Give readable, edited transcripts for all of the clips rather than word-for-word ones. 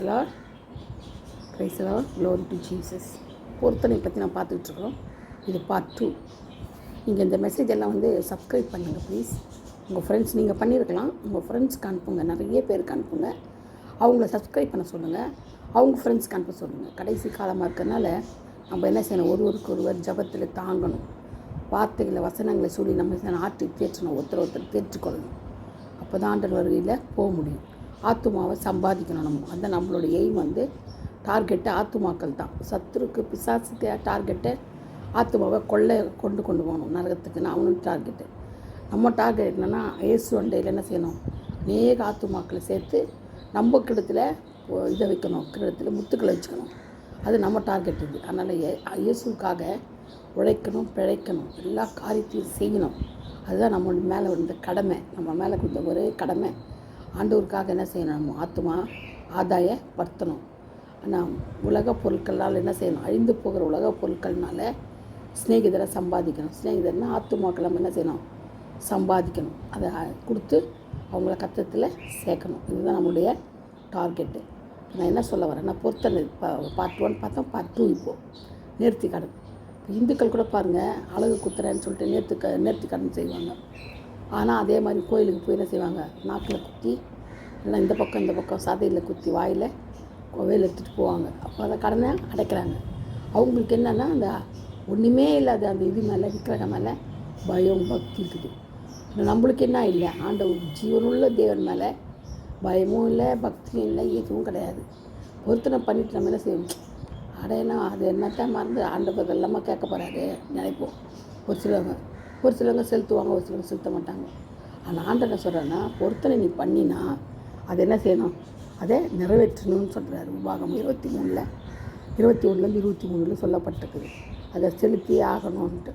Lord praise the Lord glory to Jesus. பொருத்தனை பற்றி நான் பார்த்துட்ருக்கோம். இது பார்ட் 2. நீங்கள் இந்த மெசேஜ் எல்லாம் சப்ஸ்கிரைப் பண்ணுங்கள் ப்ளீஸ். உங்கள் ஃப்ரெண்ட்ஸ் நீங்கள் பண்ணியிருக்கலாம், உங்கள் ஃப்ரெண்ட்ஸ்க்கு அனுப்புங்க, நிறைய பேருக்கு அனுப்புங்க. அவங்கள சப்ஸ்கிரைப் பண்ண சொல்லுங்கள், அவங்க ஃப்ரெண்ட்ஸ்க்கு அனுப்ப சொல்லுங்கள். கடைசி காலமாக இருக்கிறதுனால நம்ம என்ன செய்யணும், ஒருவர் ஜபத்தில் தாங்கணும். வார்த்தைகளை வசனங்களை சொல்லி நம்ம ஆற்றி தேற்றணும், ஒருத்தர் தேற்றிக்கொள்ளணும். அப்போ தான் ஆண்டவர் வருகையில் போக முடியும். ஆத்துமாவை சம்பாதிக்கணும். அதுதான் நம்மளோட எய்ம், டார்கெட்டு ஆத்துமாக்கள் தான். சத்துருக்கு பிசாசுக்கு டார்கெட்டை ஆத்துமாவை கொண்டு போகணும் நரகத்துக்குன்னு அவனும் டார்கெட்டு. நம்ம டார்கெட் என்னென்னா இயேசு அண்டையில் என்ன செய்யணும், அநேக ஆத்துமாக்களை சேர்த்து நம்ம கிடத்தில் இதை வைக்கணும், கிடத்தில் முத்துக்களை வச்சுக்கணும். அது நம்ம டார்கெட் இது. அதனால் இயேசுக்காக உழைக்கணும், பிழைக்கணும், எல்லா காரியத்தையும் செய்யணும். அதுதான் நம்ம மேலே இருந்த கடமை. நம்ம மேலே கொடுத்த ஒரே கடமை. ஆண்டவருக்காக என்ன செய்யணும், நம்ம ஆத்துமா ஆதாயப்படுத்தணும். ஆனால் உலக பொருட்களால் என்ன செய்யணும், அழிந்து போகிற உலக பொருட்கள்னால ஸ்நேகிதரை சம்பாதிக்கணும். ஸ்நேகிதர்னா ஆத்துமாக்கள் நம்ம என்ன செய்யணும், சம்பாதிக்கணும். அதை கொடுத்து அவங்கள கத்தத்தில் சேர்க்கணும். இதுதான் நம்மளுடைய டார்கெட்டு. நான் என்ன சொல்ல வரேன்னா, பொருத்தனை பார்ட் 1 பார்த்தோம், பார்ட் 2 இப்போது நேர்த்தி கடன். இந்துக்கள் கூட பாருங்கள், அழகு குத்துறேன்னு சொல்லிட்டு நேர்த்தி கடன் செய்வாங்க. ஆனால் அதே மாதிரி கோயிலுக்கு போய் என்ன செய்வாங்க, நாக்கில் குத்தி, இல்லைன்னா இந்த பக்கம் சதையில் குத்தி வாயில் கோவையில் எடுத்துகிட்டு போவாங்க. அப்போ அதை கடனை அடைக்கிறாங்க. அவங்களுக்கு என்னென்னா, அந்த ஒன்றுமே இல்லாத அந்த இது மேலே விக்கிரக மேலே பயம் பக்தி இருக்குது. நம்மளுக்கு என்ன இல்லை, ஆண்டவர் ஜீவனுள்ள தேவன் மேலே பயமும் இல்லை, பக்தியும் இல்லை, எதுவும் கிடையாது. பொருத்தனை பண்ணிட்டு நம்ம என்ன செய்வோம், அடையனா அது என்னத்தான் மறந்து ஆண்டவர் எல்லாமே கேட்க போகிறாரு நினைப்போம். ஒரு சிலவங்க செலுத்துவாங்க, ஒரு சிலவங்க செலுத்த மாட்டாங்க. ஆனால் ஆண்டவர் என்ன சொல்கிறேன்னா, பொருத்தனை நீ பண்ணினா அதை என்ன செய்யணும், அதை நிறைவேற்றணும்னு சொல்கிறாரு. உபாகம் 21-23 சொல்லப்பட்டிருக்குது. அதை செலுத்தி ஆகணும்ன்ட்டு.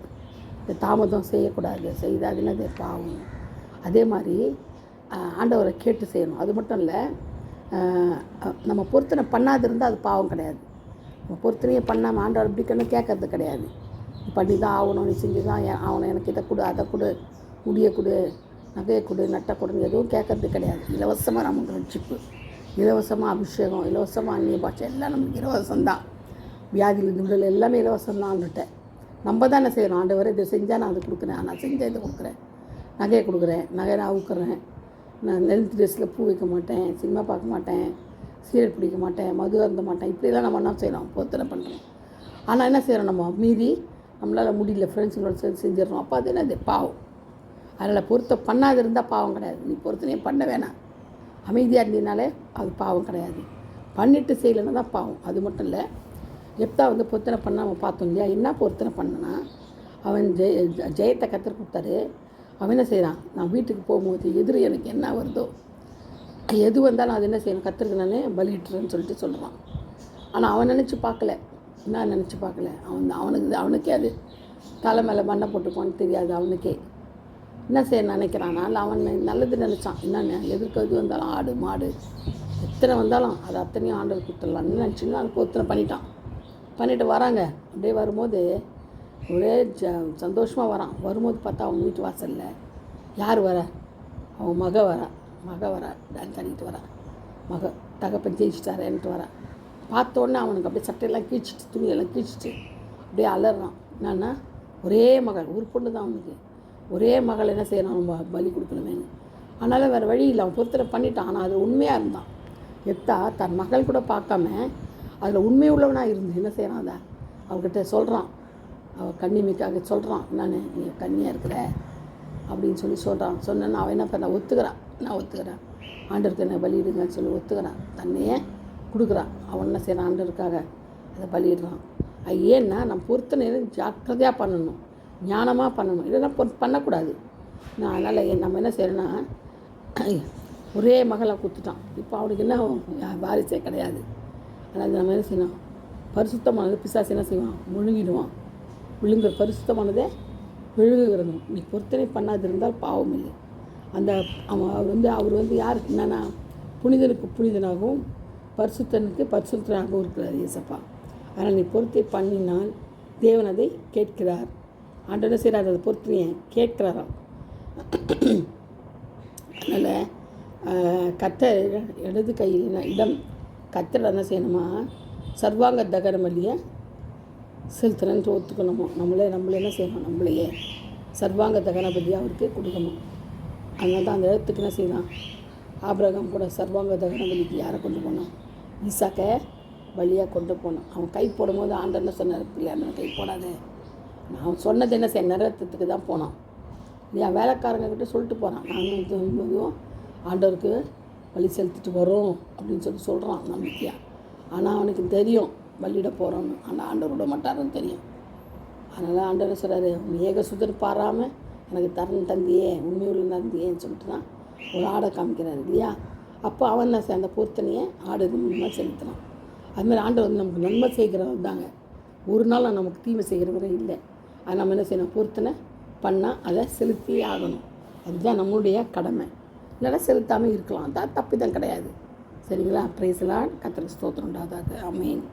இந்த தாமதம் செய்யக்கூடாது, செய்தால் அது என்னது பாவம். அதே மாதிரி ஆண்டவரை கேட்டு செய்யணும். அது மட்டும் இல்லை, நம்ம பொருத்தனை பண்ணாது இருந்தால் அது பாவம் கிடையாது. நம்ம பொருத்தனையே பண்ணாமல் ஆண்டவர் இப்படிக்கன்னு கேட்கறது கிடையாது. நீ பண்ணி தான் ஆகணும், நீ செஞ்சு தான் ஆகணும், எனக்கு இதை கொடு, அதை கொடு, முடிய கொடு, நகையை கொடு, நட்டை கொடுன்னு எதுவும் கேட்கறது கிடையாது. இலவசமாக நமக்கு ரட்சிப்பு, இலவசமாக அபிஷேகம், இலவசமாக அந்நிய பாஷை எல்லாம் நமக்கு இலவசம்தான். வியாதியிலிருந்து விடுதலை எல்லாமே இலவசம்தான். ஆண்டுட்டேன் நம்ம தான் என்ன செய்யணும், ஆண்டவரை இதை செஞ்சால் நான் அதை கொடுக்குறேன், நான் செஞ்சால் இதை கொடுக்குறேன், நகையை கொடுக்குறேன், நகையை நான் ஊக்குறேன், நான் லென்த் ட்ரெஸ்ஸில் பூ வைக்க மாட்டேன், சினிமா பார்க்க மாட்டேன், சீரியல் பிடிக்க மாட்டேன், மது அருந்த மாட்டேன், இப்படிலாம் நம்ம என்ன செய்யணும், பொருத்தனை பண்ணுறோம். ஆனால் என்ன செய்கிறோம், நம்ம மீறி நம்மளால் முடியல, ஃப்ரெண்ட்ஸுங்களோட சேர்ந்து செஞ்சிடறோம். அப்போ அது என்னது பாவம். அதில் பொருத்தம் பண்ணாது இருந்தால் பாவம் கிடையாது. நீ பொருத்தனையே பண்ண வேணாம், அமைதியாக இருந்தீனாலே அது பாவம் கிடையாது. பண்ணிவிட்டு செய்யலைன்னா தான் பாவம். அது மட்டும் இல்லை, எப்போ பொருத்தனை பண்ணாமல் பார்த்தோம் இல்லையா, என்ன பொருத்தனை பண்ணனா, அவன் ஜெயத்தை கற்றுக் கொடுத்தாரு. அவன் என்ன செய்கிறான், நான் வீட்டுக்கு போகும்போது எதிரி எனக்கு என்ன வருதோ எது வந்தாலும் அது என்ன செய்யணும், கத்திருக்கு நானே பலிட்டுறேன்னு சொல்லிட்டு சொல்கிறான். ஆனால் அவன் நினச்சி பார்க்கல, என்ன நினச்சி பார்க்கல, அவனுக்கே அது தலை மேலே மண்ணை போட்டுப்பான்னு தெரியாது. அவனுக்கே என்ன செய்ய நினைக்கிறான், அவன் நல்லது நினச்சான். என்னென்ன எதிர்க்க எது வந்தாலும் ஆடு மாடு எத்தனை வந்தாலும் அது அத்தனையும் ஆண்டவர் கொடுத்துடலான்னு நினச்சின்னா அது பொருத்தனை பண்ணிட்டு வராங்க. அப்படியே வரும்போது ஒரே சந்தோஷமாக வரான். வரும்போது பார்த்தா அவங்க வீட்டு வாசலில் யார் வர, அவன் மக வரா, டான்ஸ் ஆடிட்டு வரா. தகப்பன் ஜெயிச்சிட்டாரேன்ட்டு வரா. பார்த்தோன்னே அவனுக்கு அப்படியே சட்டையெல்லாம் கீழ்ச்சிட்டு, துணியெல்லாம் கீழ்ச்சிட்டு அப்படியே அலறான். என்னன்னா, ஒரே மகள், ஒரு பொண்ணு தான் அவனுக்கு, ஒரே மகள் என்ன செய்யணும், நம்ம பலி கொடுக்கணுமேனு. அதனால் வேறு வழி இல்லை, அவன் பொருத்தனை பண்ணிட்டான். ஆனால் அது உண்மையாக இருந்தான். தன் மகள் கூட பார்க்காம அதில் உண்மை உள்ளவனாக இருந்து என்ன செய்கிறான், அதை அவகிட்ட சொல்கிறான். அவள் கன்னிமைக்காக சொல்கிறான், நீ கன்னியாக இருக்கிற அப்படின்னு சொல்கிறான். சொன்னேன்னா அவன் என்ன பண்ண ஒத்துக்கிறான். நான் ஒத்துக்கிறேன், ஆண்டருக்கு என்ன பலியிடுங்கன்னு சொல்லி ஒத்துக்கிறான். தன்னையே கொடுக்குறான். அவன் என்ன செய்கிறான், ஆண்டருக்காக அதை பலியிடுறான். ஏன்னா நம்ம பொருத்தனை ஜாக்கிரதையாக பண்ணணும், ஞானமாக பண்ணணும், இல்லைன்னா பண்ணக்கூடாது. அதனால் நம்ம என்ன செய்யறோன்னா, ஒரே மகளை கொடுத்துட்டான். இப்போ அவனுக்கு என்ன வாரிசே கிடையாது. அதனால் நம்ம என்ன செய்யணும், பரிசுத்தமானது பிசாசு என்ன செய்வான், விழுங்குற பரிசுத்தமானதை விழுங்குகிறணும். நீ பொருத்தனை பண்ணாதிருந்தால் பாவம் இல்லை. அவர் யாருக்கு என்னென்னா, புனிதனுக்கு புனிதனாகவும் பரிசுத்தனுக்கு பரிசுத்தனாகவும் இருக்கிறார் இயேசப்பா. அதனால் நீ பொருத்தை பண்ணினால் தேவன் அதை கேட்கிறார். ஆண்டவர் என்ன செய்கிறார், அதை பொருத்தனையை கேட்கிறாராம். அதனால் கர்த்தர் இடது கையில் இடம் கத்திர என்ன செய்யணுமா, சர்வாங்க தகன பலியை செலுத்துறேன்ட்டு ஒத்துக்கணுமோ. நம்மளே என்ன செய்யணும், நம்மளையே சர்வாங்க தகன பலியை அவருக்கு கொடுக்கணும். அதனால தான் அந்த இடத்துக்கு என்ன செய்யலாம், ஆபிரகாம் கூட சர்வாங்க தகன பலிக்கு யாரை கொண்டு போனோம், ஈசாக்கை வழியாக கொண்டு போனோம். அவன் கை போடும்போது ஆண்டவர் என்ன சொன்னார், பிள்ளையா கை போடாது, நான் சொன்னது என்ன செய்ய நிறைவேற்றத்துக்கு தான் போனான் இல்லையா. வேலைக்காரங்கக்கிட்ட சொல்லிட்டு போகிறான், நாங்கள் போதும் ஆண்டவருக்கு வழி செலுத்திட்டு வரோம் அப்படின்னு சொல்கிறான் நம்பிக்கையாக. ஆனால் அவனுக்கு தெரியும் பலியிட போகிறோன்னு, ஆனால் ஆண்டவர் விட மாட்டாருன்னு தெரியும். அதனால் ஆண்டவர் சொல்கிறாரு, ஏக சுதர் பாராமல் எனக்கு தந்தியே, உண்மையுள்ள தந்தியேன்னு சொல்லிட்டு தான் ஒரு ஆடை காமிக்கிறாரு இல்லையா. அப்போ அவன் என்ன அந்த பொருத்தனையை ஆடு மூலமாக செலுத்தினான். அதுமாதிரி ஆண்டவர் நமக்கு நன்மை செய்கிறவர் தாங்க, ஒரு நாள் நமக்கு தீமை செய்கிறவரே இல்லை. அது நம்ம என்ன செய்யணும், பொருத்தனை பண்ணால் அதை செலுத்தியே ஆகணும். அதுதான் நம்மளுடைய கடமை. இல்லைன்னா செலுத்தாமல் இருக்கலாம், தான் தப்பு தான் கிடையாது. சரிங்களா. Praise the Lord. கர்த்தருக்கு ஸ்தோத்திரம் உண்டாவதாக. ஆமென்.